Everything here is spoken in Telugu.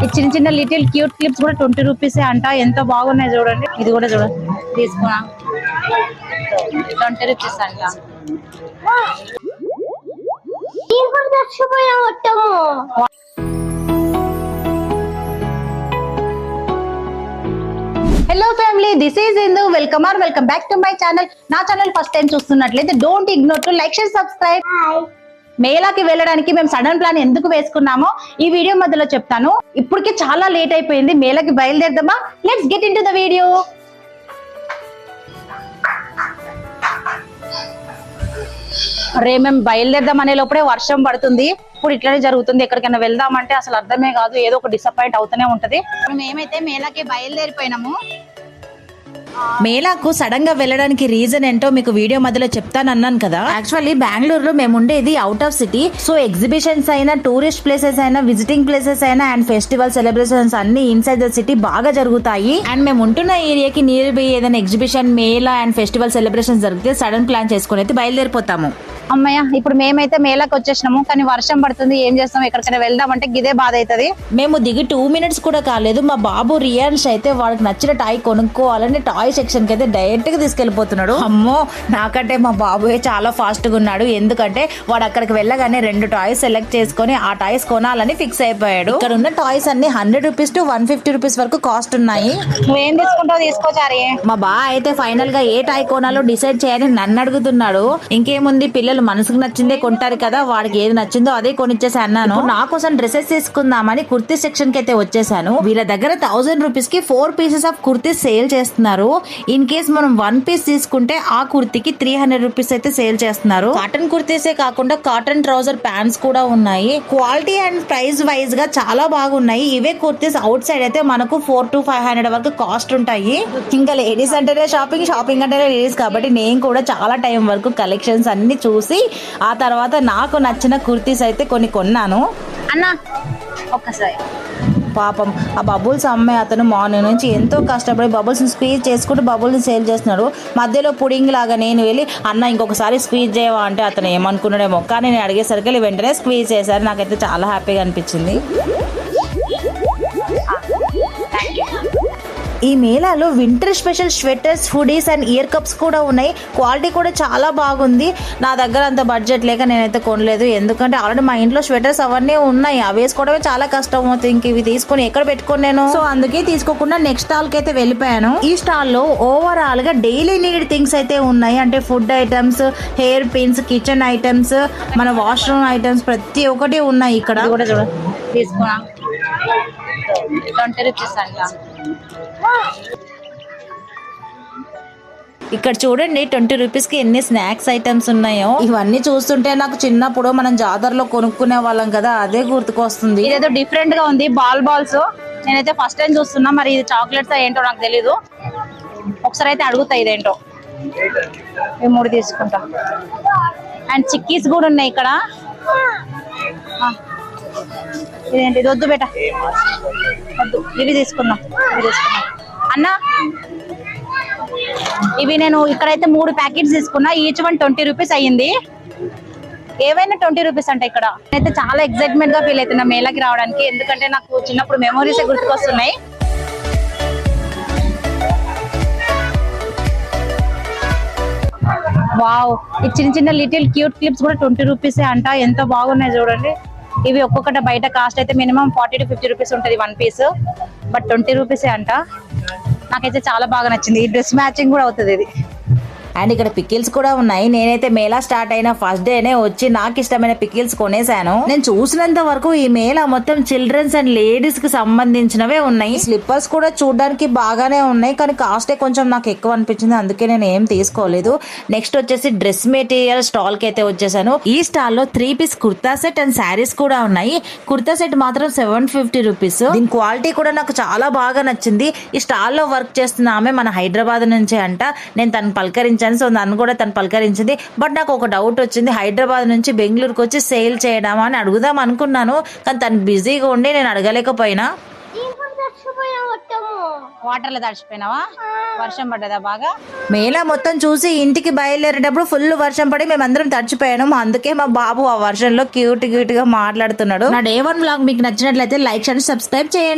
ఈ చిన్న చిన్న లిటిల్ క్యూట్ క్లిప్స్ కూడా 20 రూపీస్ అంట. ఎంత బాగున్నాయి చూడండి. ఇది కూడా చూడండి, తీసుకున్నా 20 రూపీస్ అంట. Hello family, this is Indu. Welcome back to my channel. నా ఛానల్ ఫస్ట్ టైం చూస్తున్నట్లయితే don't ignore to like, share, subscribe. మేళాకి వెళ్ళడానికి మేము సడన్ ప్లాన్ ఎందుకు వేసుకున్నామో ఈ వీడియో మధ్యలో చెప్తాను. ఇప్పటికే చాలా లేట్ అయిపోయింది. మేళాకి బయలుదేరదామా? Let's get in to the video. రే మేము బయలుదేరదాం అనే లోపలే వర్షం పడుతుంది. ఇప్పుడు ఇట్లానే జరుగుతుంది. ఎక్కడికైనా వెళ్దామంటే అసలు అర్థమే కాదు, ఏదో ఒక డిసప్పాయింట్ అవుతూనే ఉంటది. మేమైతే మేళాకి బయలుదేరిపోయినాము. మేళాకు సడన్ గా వెళ్ళడానికి రీజన్ ఏంటో మీకు వీడియో మధ్యలో చెప్తానన్నాను కదా. యాక్చువల్లీ బెంగళూరులో మేము ఉండేది out of city. So exhibitions అయినా, టూరిస్ట్ ప్లేసెస్ అయినా, విజిటింగ్ ప్లేసెస్ అయినా అండ్ ఫెస్టివల్ సెలబ్రేషన్స్ అన్ని ఇన్సైడ్ ద సిటీ బాగా జరుగుతాయి. అండ్ మేము ఉంటున్న ఏరియాకి నియర్ బై ఏదైనా exhibition, Mela and festival celebration జరిగితే సడన్ ప్లాన్ చేసుకుని అయితే బయలుదేరిపోతాము. అమ్మయ్య, ఇప్పుడు మేమైతే మేళాకి వచ్చేసినాము. కానీ వర్షం పడుతుంది. ఏం చేస్తాం? ఎక్కడికైనా వెళ్దామంటే గిదే బాధ అవుతుంది. మేము దిగి 2 minutes కూడా కాలేదు. మా బాబు రియాన్స్ అయితే వాడికి నచ్చిన టాయ్ కొనుక్కోవాలని టాయ్ సెక్షన్ కి అయితే డైరెక్ట్ గా తీసుకెళ్లిపోతున్నాడు. అమ్మో, నాకంటే మా బాబు చాలా ఫాస్ట్ గా ఉన్నాడు. ఎందుకంటే వాడు అక్కడికి వెళ్ళగానే 2 టాయ్స్ సెలెక్ట్ చేసుకుని ఆ టాయ్స్ కొనాలని ఫిక్స్ అయిపోయాడు. ఇక్కడ ఉన్న టాయ్స్ అన్ని 100 రూపీస్ టు 150 రూపీస్ వరకు కాస్ట్ ఉన్నాయి. నువ్వేం తీసుకుంటావు? తీసుకోచారి. మా బా అయితే ఫైనల్ గా ఏ టాయ్ కొనాలో డిసైడ్ చేయాలని నన్ను అడుగుతున్నాడు. ఇంకేముంది, పిల్లలు మనసుకు నచ్చిందే కొంటారు కదా, వాడికి ఏది నచ్చిందో అదే కొనిచ్చేసి అన్నాను. నా కోసం డ్రెస్సెస్ తీసుకుందామని కుర్తీ సెక్షన్ కి అయితే వచ్చేసాను. వీళ్ళ దగ్గర 1000 రూపీస్ కి 4 pieces ఆఫ్ కుర్తీస్ సేల్ చేస్తున్నారు. ఇన్ కేస్ మనం 1 piece తీసుకుంటే ఆ కుర్తీకి 300 రూపీస్ అయితే సేల్ చేస్తున్నారు. కాటన్ కుర్తీసే కాకుండా కాటన్ ట్రౌజర్ ప్యాంట్స్ కూడా ఉన్నాయి. క్వాలిటీ అండ్ ప్రైస్ వైజ్ గా చాలా బాగున్నాయి. ఇవే కుర్తీస్ అవుట్ సైడ్ అయితే మనకు 400 to 500 వరకు కాస్ట్ ఉంటాయి. ఇంకా లేడీస్ అంటేనే షాపింగ్ అంటేనే లేడీస్ కాబట్టి నేను కూడా చాలా టైం వరకు కలెక్షన్స్ అన్ని చూసి ఆ తర్వాత నాకు నచ్చిన కుర్తీస్ అయితే కొన్ని కొన్నాను. అన్న ఒక్కసారి పాపం ఆ బబుల్స్ అమ్మాయి అతను మార్నింగ్ నుంచి ఎంతో కష్టపడి బబుల్స్ స్క్వీజ్ చేసుకుంటూ బబుల్స్ సేల్ చేస్తున్నాడు. మధ్యలో పుడింగ్ లాగా నేను వెళ్ళి అన్న ఇంకొకసారి స్క్వీజ్ చేయవా అంటే అతను ఏమనుకున్నాడేమో, కానీ నేను అడిగేసరికి వెంటనే స్క్వీజ్ చేశారు. నాకైతే చాలా హ్యాపీగా అనిపించింది. ఈ మేళాలో winter special sweaters, hoodies and ear cups కూడా ఉన్నాయి. క్వాలిటీ కూడా చాలా బాగుంది. నా దగ్గర అంత బడ్జెట్ లేక నేనైతే కొనలేదు. ఎందుకంటే ఆల్రెడీ మా ఇంట్లో స్వెటర్స్ అవన్నీ ఉన్నాయి. అవి వేసుకోవడమే చాలా కష్టం అవుతుంది. ఇంక ఇవి తీసుకుని ఎక్కడ పెట్టుకుని నేను, సో అందుకే తీసుకోకుండా నెక్స్ట్ స్టాల్ కి అయితే వెళ్ళిపోయాను. ఈ స్టాల్ లో ఓవరాల్ గా డైలీ నీడ్ థింగ్స్ అయితే ఉన్నాయి. అంటే food items, hair pins, kitchen items, మన వాష్రూమ్ ఐటమ్స్ ప్రతి ఒక్కటి ఉన్నాయి. ఇక్కడ కూడా చూడ తీసుకున్నా 20 రూపీస్ అంట. ఇక్కడ చూడండి 20 రూపీస్ కి ఎన్ని స్నాక్స్ ఐటమ్స్ ఉన్నాయో. ఇవన్నీ చూస్తుంటే నాకు చిన్నప్పుడు మనం జాతరలో కొనుక్కునే వాళ్ళం కదా, అదే గుర్తుకొస్తుంది. ఇదేదో డిఫరెంట్ గా ఉంది. బాల్స్ నేనైతే ఫస్ట్ టైం చూస్తున్నా. మరి ఇది చాక్లెట్స్ ఏంటో నాకు తెలీదు. ఒకసారి అయితే అడుగుతా ఇదేంటో. ఈ 3 తీసుకుంటా. అండ్ చిక్కీస్ కూడా ఉన్నాయి ఇక్కడ. ఇదేంటి? ఇది వద్దు బేట, వద్దు. ఇవి తీసుకుందాం. అన్న ఇవి నేను ఇక్కడైతే 3 ప్యాకెట్స్ తీసుకున్నా. ఈచ్ వన్ 20 రూపీస్ అయ్యింది. ఏవైనా 20 రూపీస్ అంటే ఇక్కడ నేనైతే చాలా ఎక్సైట్మెంట్ గా ఫీల్ అవుతున్నా మేళకి రావడానికి. ఎందుకంటే నాకు చిన్నప్పుడు మెమోరీస్ గుర్తుకొస్తున్నాయి. వావ్, ఈ చిన్న చిన్న లిటిల్ క్యూట్ క్లిప్స్ కూడా 20 రూపీస్ అంట. ఎంత బాగున్నాయి చూడండి. ఇవి ఒక్కొక్కటి బయట కాస్ట్ అయితే మినిమం 40 to 50 రూపీస్ ఉంటుంది 1 piece. బట్ 20 రూపీసే అంట. నాకైతే చాలా బాగా నచ్చింది. ఈ డ్రెస్ మ్యాచింగ్ కూడా అవుతుంది ఇది. అండ్ ఇక్కడ పికిల్స్ కూడా ఉన్నాయి. నేనైతే మేళా స్టార్ట్ అయిన ఫస్ట్ డేనే వచ్చి నాకు ఇష్టమైన పికిల్స్ కొనేసాను. నేను చూసినంత వరకు ఈ మేళా మొత్తం చిల్డ్రన్స్ అండ్ లేడీస్ కి సంబంధించినవే ఉన్నాయి. స్లిప్పర్స్ కూడా చూడడానికి బాగానే ఉన్నాయి, కానీ కాస్టే కొంచెం నాకు ఎక్కువ అనిపించింది. అందుకే నేను ఏం తీసుకోలేదు. నెక్స్ట్ వచ్చేసి డ్రెస్ మెటీరియల్ స్టాల్ కి అయితే వచ్చేసాను. ఈ స్టాల్ లో 3 piece kurta set and saris కూడా ఉన్నాయి. కుర్తా సెట్ మాత్రం 750 రూపీస్. దీని క్వాలిటీ కూడా నాకు చాలా బాగా నచ్చింది. ఈ స్టాల్ లో వర్క్ చేస్తున్న ఆమె మన హైదరాబాద్ నుంచే అంట. నేను తను పలకరించాను. సో నన్ను కూడా తను పలకరించింది. బట్ నాకు ఒక డౌట్ వచ్చింది, హైదరాబాద్ నుంచి బెంగళూరుకి వచ్చి సేల్ చేయడమా అని అడుగుదాం అనుకున్నాను. కానీ తను బిజీగా ఉండి నేను అడగలేకపోయినా. వాటర్ లో తడిచిపోయినావా? వర్షం పడ్డదా బాగా? మేళా మొత్తం చూసి ఇంటికి బయలుదేరేటప్పుడు ఫుల్ వర్షం పడి మేమందరం తడిచిపోయాము. అందుకే మా బాబు ఆ వర్షంలో క్యూట్ గా మాట్లాడుతున్నాడు. నా డే 1 వ్లాగ్ మీకు నచ్చినట్లయితే లైక్ అండ్ సబ్స్క్రైబ్ చేయండి.